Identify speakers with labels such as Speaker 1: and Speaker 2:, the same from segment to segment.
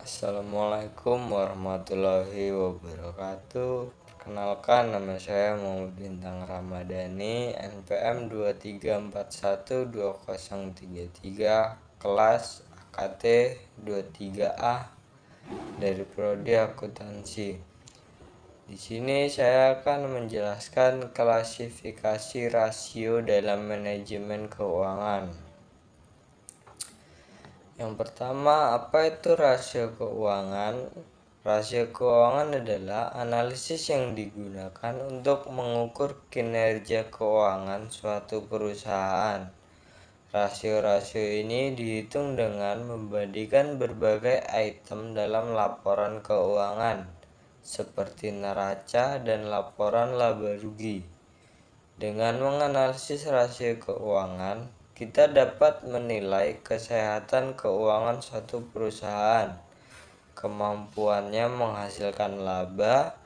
Speaker 1: Assalamualaikum warahmatullahi wabarakatuh. Perkenalkan, nama saya Muhammad Bintang Ramadhani, NPM 23412033, kelas AKT 23A dari Prodi Akuntansi. Di sini saya akan menjelaskan klasifikasi rasio dalam manajemen keuangan. Yang pertama, apa itu rasio keuangan? Rasio keuangan adalah analisis yang digunakan untuk mengukur kinerja keuangan suatu perusahaan. Rasio-rasio ini dihitung dengan membandingkan berbagai item dalam laporan keuangan, seperti neraca dan laporan laba rugi. Dengan menganalisis rasio keuangan, kita dapat menilai kesehatan keuangan suatu perusahaan, kemampuannya menghasilkan laba,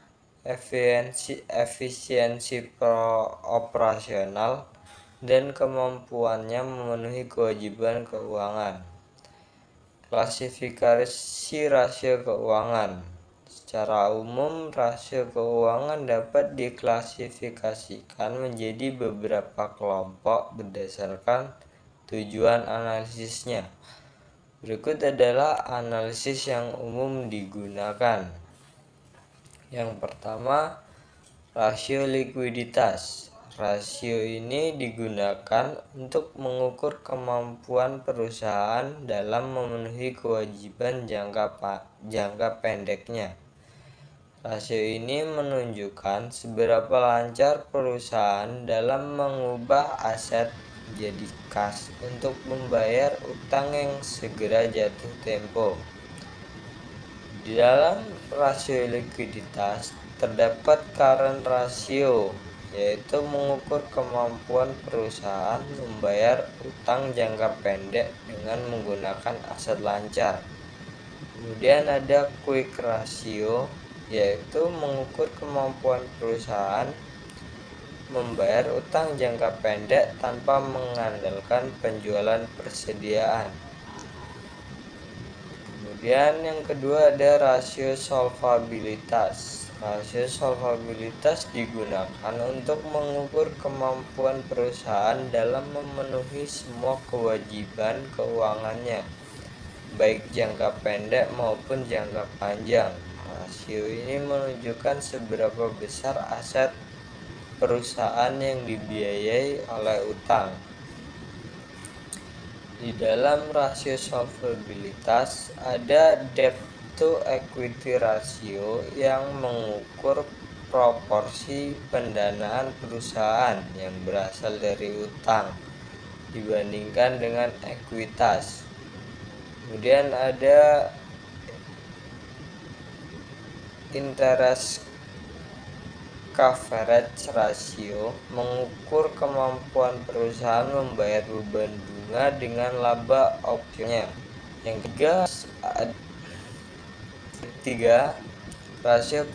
Speaker 1: efisiensi operasional, dan kemampuannya memenuhi kewajiban keuangan. Klasifikasi rasio keuangan. Secara umum, rasio keuangan dapat diklasifikasikan menjadi beberapa kelompok berdasarkan tujuan analisisnya. Berikut adalah analisis yang umum digunakan. Yang pertama, rasio likuiditas. Rasio ini digunakan untuk mengukur kemampuan perusahaan dalam memenuhi kewajiban jangka pendeknya. Rasio ini menunjukkan seberapa lancar perusahaan dalam mengubah aset menjadi kas untuk membayar utang yang segera jatuh tempo. Di dalam rasio likuiditas terdapat current ratio, yaitu mengukur kemampuan perusahaan membayar utang jangka pendek dengan menggunakan aset lancar. Kemudian ada quick ratio, yaitu mengukur kemampuan perusahaan membayar utang jangka pendek tanpa mengandalkan penjualan persediaan. Kemudian yang kedua ada rasio solvabilitas. Rasio solvabilitas digunakan untuk mengukur kemampuan perusahaan dalam memenuhi semua kewajiban keuangannya, baik jangka pendek maupun jangka panjang. Rasio ini menunjukkan seberapa besar aset perusahaan yang dibiayai oleh utang. Di dalam rasio solvabilitas ada debt to equity ratio yang mengukur proporsi pendanaan perusahaan yang berasal dari utang dibandingkan dengan ekuitas. Kemudian ada interest coverage ratio mengukur kemampuan perusahaan membayar beban bunga dengan laba opsinya. Yang ketiga, rasio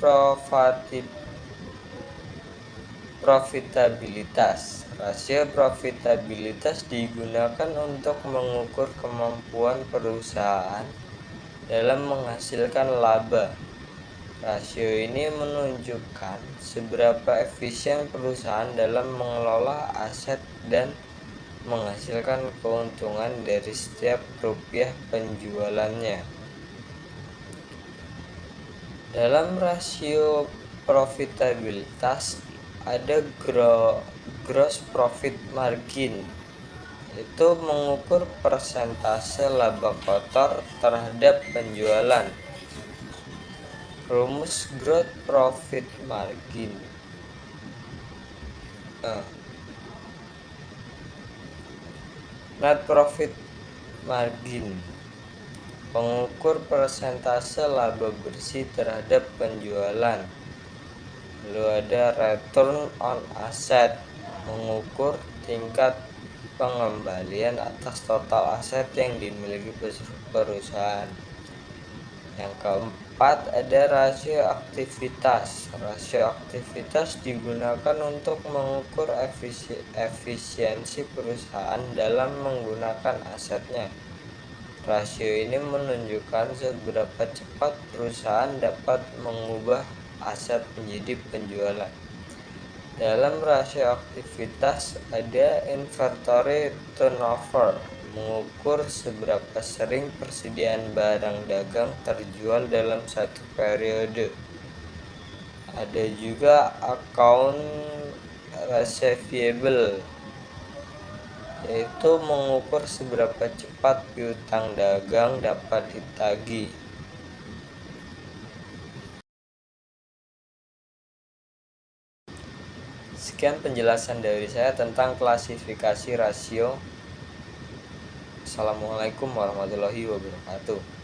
Speaker 1: profitabilitas. Rasio profitabilitas digunakan untuk mengukur kemampuan perusahaan dalam menghasilkan laba. Rasio ini menunjukkan seberapa efisien perusahaan dalam mengelola aset dan menghasilkan keuntungan dari setiap rupiah penjualannya. Dalam rasio profitabilitas ada gross profit margin, itu mengukur persentase laba kotor terhadap penjualan. Rumus gross profit margin. Net profit margin mengukur persentase laba bersih terhadap penjualan. Lalu ada return on asset, mengukur tingkat pengembalian atas total aset yang dimiliki perusahaan. Yang keempat ada rasio aktivitas. Rasio aktivitas digunakan untuk mengukur efisiensi perusahaan dalam menggunakan asetnya. Rasio ini menunjukkan seberapa cepat perusahaan dapat mengubah aset menjadi penjualan. Dalam rasio aktivitas ada inventory turnover, mengukur seberapa sering persediaan barang dagang terjual dalam satu periode. Ada juga account receivable, yaitu mengukur seberapa cepat piutang dagang dapat ditagih. Sekian penjelasan dari saya tentang klasifikasi rasio. Assalamualaikum warahmatullahi wabarakatuh.